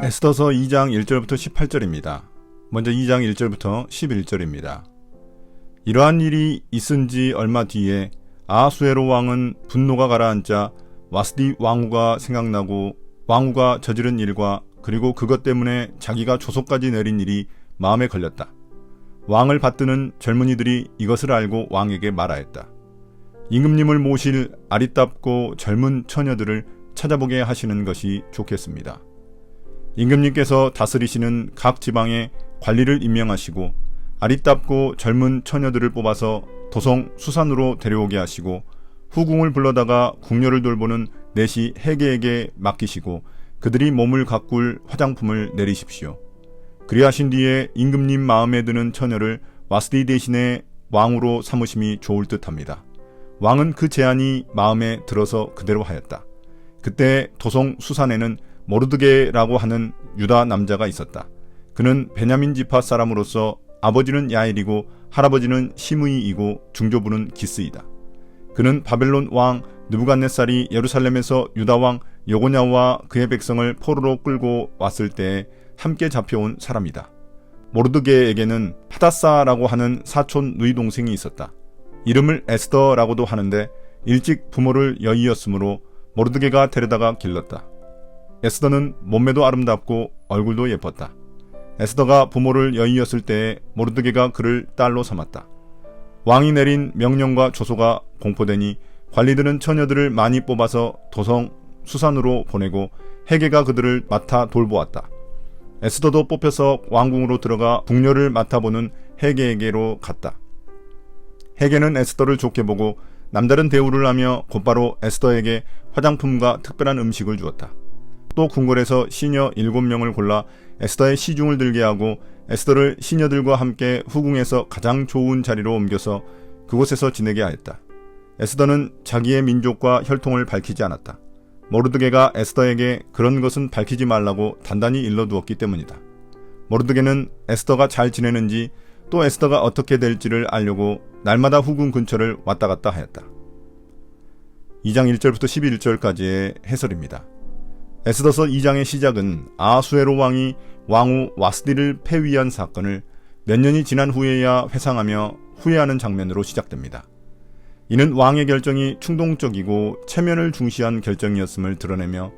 에스더서 2장 1절부터 18절입니다. 먼저 2장 1절부터 11절입니다. 이러한 일이 있은 지 얼마 뒤에 아하수에로 왕은 분노가 가라앉자 와스디 왕후가 생각나고 왕후가 저지른 일과 그리고 그것 때문에 자기가 조소까지 내린 일이 마음에 걸렸다. 왕을 받드는 젊은이들이 이것을 알고 왕에게 말하였다. 임금님을 모실 아리답고 젊은 처녀들을 찾아보게 하시는 것이 좋겠습니다. 임금님께서 다스리시는 각 지방에 관리를 임명하시고 아리답고 젊은 처녀들을 뽑아서 도성 수산으로 데려오게 하시고 후궁을 불러다가 궁녀를 돌보는 내시 해게에게 맡기시고 그들이 몸을 가꿀 화장품을 내리십시오. 그리하신 뒤에 임금님 마음에 드는 처녀를 와스디 대신에 왕으로 삼으심이 좋을 듯합니다. 왕은 그 제안이 마음에 들어서 그대로 하였다. 그때 도성 수산에는 모르드게라고 하는 유다 남자가 있었다. 그는 베냐민 지파 사람으로서 아버지는 야일이고 할아버지는 시므이이고 중조부는 기스이다. 그는 바벨론 왕 느부갓네살이 예루살렘에서 유다 왕 여고냐와 그의 백성을 포로로 끌고 왔을 때에 함께 잡혀온 사람이다. 모르드게에게는 하다사라고 하는 사촌 누이 동생이 있었다. 이름을 에스더라고도 하는데 일찍 부모를 여의었으므로 모르드게가 데려다가 길렀다. 에스더는 몸매도 아름답고 얼굴도 예뻤다. 에스더가 부모를 여의었을 때에 모르드게가 그를 딸로 삼았다. 왕이 내린 명령과 조소가 공포되니 관리들은 처녀들을 많이 뽑아서 도성 수산으로 보내고 해게가 그들을 맡아 돌보았다. 에스더도 뽑혀서 왕궁으로 들어가 궁녀를 맡아보는 해게에게로 갔다. 해게는 에스더를 좋게 보고 남다른 대우를 하며 곧바로 에스더에게 화장품과 특별한 음식을 주었다. 또 궁궐에서 시녀 7명을 골라 에스더의 시중을 들게 하고 에스더를 시녀들과 함께 후궁에서 가장 좋은 자리로 옮겨서 그곳에서 지내게 하였다. 에스더는 자기의 민족과 혈통을 밝히지 않았다. 모르드게가 에스더에게 그런 것은 밝히지 말라고 단단히 일러두었기 때문이다. 모르드게는 에스더가 잘 지내는지 또 에스더가 어떻게 될지를 알려고 날마다 후궁 근처를 왔다 갔다 하였다. 2장 1절부터 11절까지의 해설입니다. 에스더서 2장의 시작은 아하수에로 왕이 왕후 와스디를 폐위한 사건을 몇 년이 지난 후에야 회상하며 후회하는 장면으로 시작됩니다. 이는 왕의 결정이 충동적이고 체면을 중시한 결정이었음을 드러내며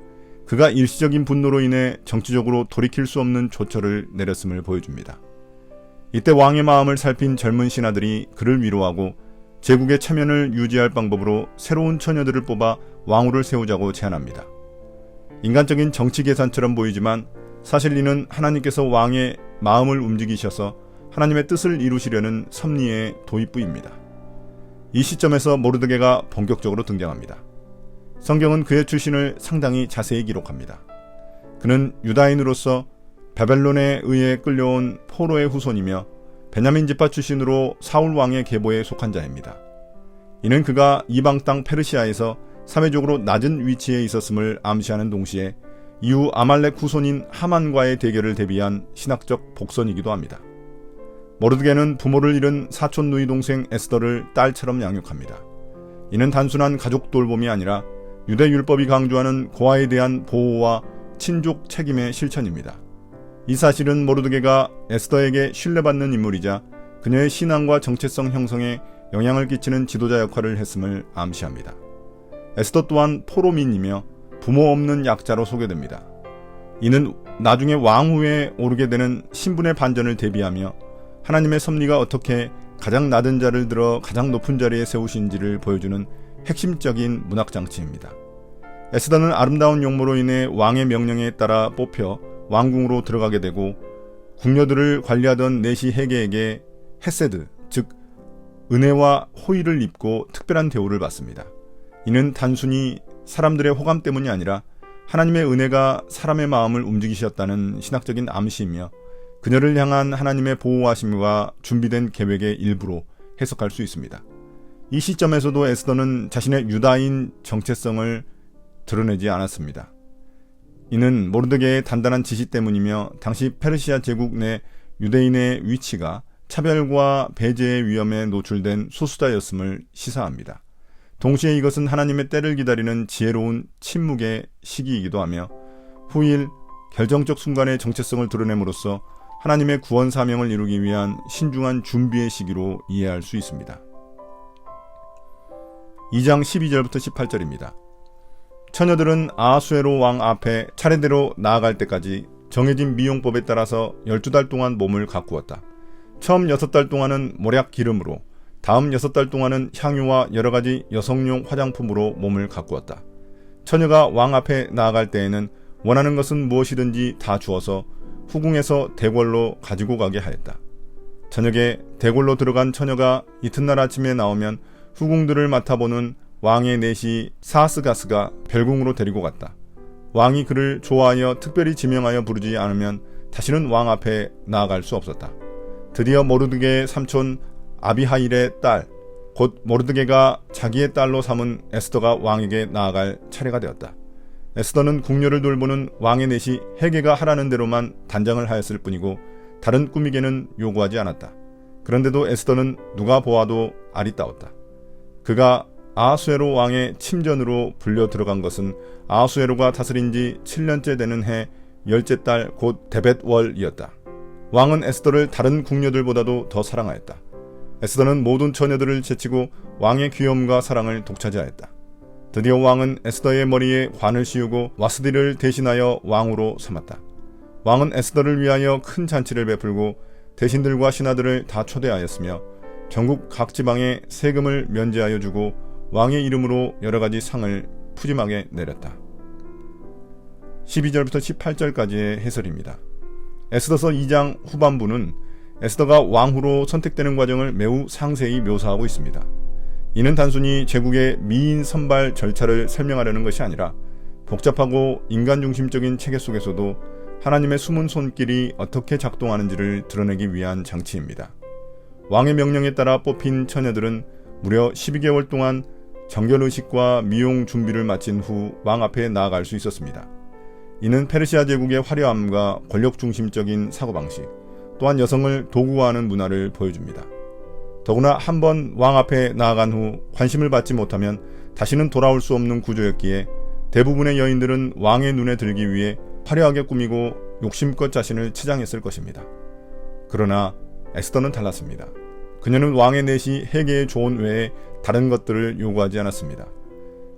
그가 일시적인 분노로 인해 정치적으로 돌이킬 수 없는 조처를 내렸음을 보여줍니다. 이때 왕의 마음을 살핀 젊은 신하들이 그를 위로하고 제국의 체면을 유지할 방법으로 새로운 처녀들을 뽑아 왕후를 세우자고 제안합니다. 인간적인 정치 계산처럼 보이지만 사실 이는 하나님께서 왕의 마음을 움직이셔서 하나님의 뜻을 이루시려는 섭리의 도입부입니다. 이 시점에서 모르드게가 본격적으로 등장합니다. 성경은 그의 출신을 상당히 자세히 기록합니다. 그는 유다인으로서 바벨론에 의해 끌려온 포로의 후손이며 베냐민 지파 출신으로 사울 왕의 계보에 속한 자입니다. 이는 그가 이방 땅 페르시아에서 사회적으로 낮은 위치에 있었음을 암시하는 동시에 이후 아말렉 후손인 하만과의 대결을 대비한 신학적 복선이기도 합니다. 모르드게는 부모를 잃은 사촌 누이 동생 에스더를 딸처럼 양육합니다. 이는 단순한 가족 돌봄이 아니라 유대 율법이 강조하는 고아에 대한 보호와 친족 책임의 실천입니다. 이 사실은 모르드게가 에스더에게 신뢰받는 인물이자 그녀의 신앙과 정체성 형성에 영향을 끼치는 지도자 역할을 했음을 암시합니다. 에스더 또한 포로민이며 부모 없는 약자로 소개됩니다. 이는 나중에 왕후에 오르게 되는 신분의 반전을 대비하며 하나님의 섭리가 어떻게 가장 낮은 자를 들어 가장 높은 자리에 세우신지를 보여주는 핵심적인 문학장치입니다. 에스더는 아름다운 용모로 인해 왕의 명령에 따라 뽑혀 왕궁으로 들어가게 되고 궁녀들을 관리하던 내시 해게에게 헤세드, 즉 은혜와 호의를 입고 특별한 대우를 받습니다. 이는 단순히 사람들의 호감 때문이 아니라 하나님의 은혜가 사람의 마음을 움직이셨다는 신학적인 암시이며 그녀를 향한 하나님의 보호하심과 준비된 계획의 일부로 해석할 수 있습니다. 이 시점에서도 에스더는 자신의 유다인 정체성을 드러내지 않았습니다. 이는 모르드게의 단단한 지시 때문이며 당시 페르시아 제국 내 유대인의 위치가 차별과 배제의 위험에 노출된 소수자였음을 시사합니다. 동시에 이것은 하나님의 때를 기다리는 지혜로운 침묵의 시기이기도 하며 후일 결정적 순간의 정체성을 드러냄으로써 하나님의 구원 사명을 이루기 위한 신중한 준비의 시기로 이해할 수 있습니다. 2장 12절부터 18절입니다. 처녀들은 아하수에로 왕 앞에 차례대로 나아갈 때까지 정해진 미용법에 따라서 12달 동안 몸을 가꾸었다. 처음 6달 동안은 모략 기름으로, 다음 6달 동안은 향유와 여러가지 여성용 화장품으로 몸을 가꾸었다. 처녀가 왕 앞에 나아갈 때에는 원하는 것은 무엇이든지 다 주어서 후궁에서 대궐로 가지고 가게 하였다. 저녁에 대궐로 들어간 처녀가 이튿날 아침에 나오면 후궁들을 맡아보는 왕의 내시 사스가스가 별궁으로 데리고 갔다. 왕이 그를 좋아하여 특별히 지명하여 부르지 않으면 다시는 왕 앞에 나아갈 수 없었다. 드디어 모르드게의 삼촌 아비하일의 딸, 곧 모르드게가 자기의 딸로 삼은 에스더가 왕에게 나아갈 차례가 되었다. 에스더는 궁녀를 돌보는 왕의 내시 헤게가 하라는 대로만 단장을 하였을 뿐이고 다른 꾸미개는 요구하지 않았다. 그런데도 에스더는 누가 보아도 아리따웠다. 그가 아하수에로 왕의 침전으로 불려 들어간 것은 아하수에로가 다스린 지 7년째 되는 해 10째 달 곧 데벳월이었다. 왕은 에스더를 다른 궁녀들보다도 더 사랑하였다. 에스더는 모든 처녀들을 제치고 왕의 귀염과 사랑을 독차지하였다. 드디어 왕은 에스더의 머리에 관을 씌우고 와스디를 대신하여 왕으로 삼았다. 왕은 에스더를 위하여 큰 잔치를 베풀고 대신들과 신하들을 다 초대하였으며 전국 각 지방에 세금을 면제하여 주고 왕의 이름으로 여러가지 상을 푸짐하게 내렸다. 12절부터 18절까지의 해설입니다. 에스더서 2장 후반부는 에스더가 왕후로 선택되는 과정을 매우 상세히 묘사하고 있습니다. 이는 단순히 제국의 미인 선발 절차를 설명하려는 것이 아니라 복잡하고 인간중심적인 체계 속에서도 하나님의 숨은 손길이 어떻게 작동하는지를 드러내기 위한 장치입니다. 왕의 명령에 따라 뽑힌 처녀들은 무려 12개월 동안 정결의식과 미용 준비를 마친 후 왕 앞에 나아갈 수 있었습니다. 이는 페르시아 제국의 화려함과 권력중심적인 사고방식, 또한 여성을 도구화하는 문화를 보여줍니다. 더구나 한번 왕 앞에 나아간 후 관심을 받지 못하면 다시는 돌아올 수 없는 구조였기에 대부분의 여인들은 왕의 눈에 들기 위해 화려하게 꾸미고 욕심껏 자신을 치장했을 것입니다. 그러나 에스더는 달랐습니다. 그녀는 왕의 내시 헤게의 조언 외에 다른 것들을 요구하지 않았습니다.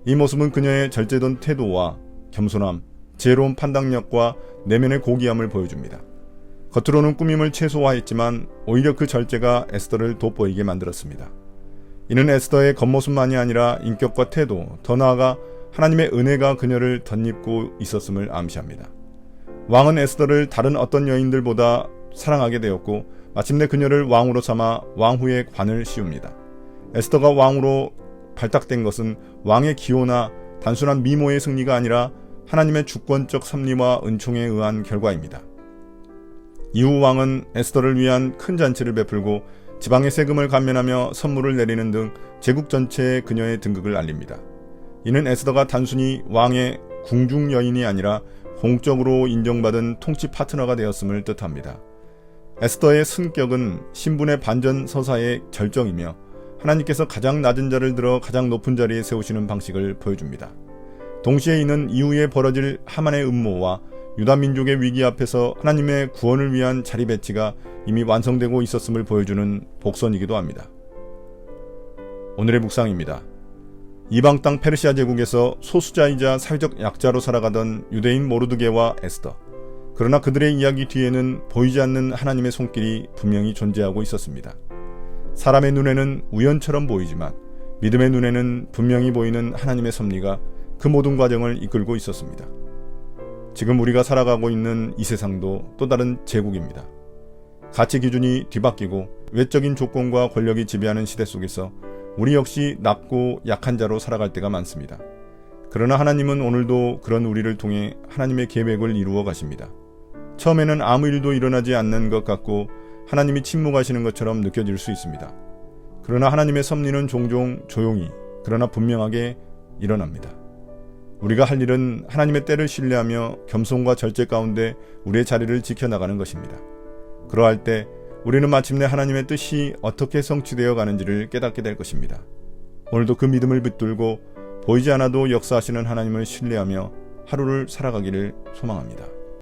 이 모습은 그녀의 절제된 태도와 겸손함, 지혜로운 판단력과 내면의 고귀함을 보여줍니다. 겉으로는 꾸밈을 최소화했지만 오히려 그 절제가 에스더를 돋보이게 만들었습니다. 이는 에스더의 겉모습만이 아니라 인격과 태도, 더 나아가 하나님의 은혜가 그녀를 덧입고 있었음을 암시합니다. 왕은 에스더를 다른 어떤 여인들보다 사랑하게 되었고 마침내 그녀를 왕으로 삼아 왕후의 관을 씌웁니다. 에스더가 왕으로 발탁된 것은 왕의 기호나 단순한 미모의 승리가 아니라 하나님의 주권적 섭리와 은총에 의한 결과입니다. 이후 왕은 에스더를 위한 큰 잔치를 베풀고 지방의 세금을 감면하며 선물을 내리는 등 제국 전체에 그녀의 등극을 알립니다. 이는 에스더가 단순히 왕의 궁중 여인이 아니라 공적으로 인정받은 통치 파트너가 되었음을 뜻합니다. 에스더의 승격은 신분의 반전서사의 절정이며 하나님께서 가장 낮은 자를 들어 가장 높은 자리에 세우시는 방식을 보여줍니다. 동시에 이는 이후에 벌어질 하만의 음모와 유다 민족의 위기 앞에서 하나님의 구원을 위한 자리 배치가 이미 완성되고 있었음을 보여주는 복선이기도 합니다. 오늘의 묵상입니다. 이방 땅 페르시아 제국에서 소수자이자 사회적 약자로 살아가던 유대인 모르드게와 에스더. 그러나 그들의 이야기 뒤에는 보이지 않는 하나님의 손길이 분명히 존재하고 있었습니다. 사람의 눈에는 우연처럼 보이지만 믿음의 눈에는 분명히 보이는 하나님의 섭리가 그 모든 과정을 이끌고 있었습니다. 지금 우리가 살아가고 있는 이 세상도 또 다른 제국입니다. 가치 기준이 뒤바뀌고 외적인 조건과 권력이 지배하는 시대 속에서 우리 역시 낮고 약한 자로 살아갈 때가 많습니다. 그러나 하나님은 오늘도 그런 우리를 통해 하나님의 계획을 이루어 가십니다. 처음에는 아무 일도 일어나지 않는 것 같고 하나님이 침묵하시는 것처럼 느껴질 수 있습니다. 그러나 하나님의 섭리는 종종 조용히 그러나 분명하게 일어납니다. 우리가 할 일은 하나님의 때를 신뢰하며 겸손과 절제 가운데 우리의 자리를 지켜나가는 것입니다. 그러할 때 우리는 마침내 하나님의 뜻이 어떻게 성취되어 가는지를 깨닫게 될 것입니다. 오늘도 그 믿음을 붙들고 보이지 않아도 역사하시는 하나님을 신뢰하며 하루를 살아가기를 소망합니다.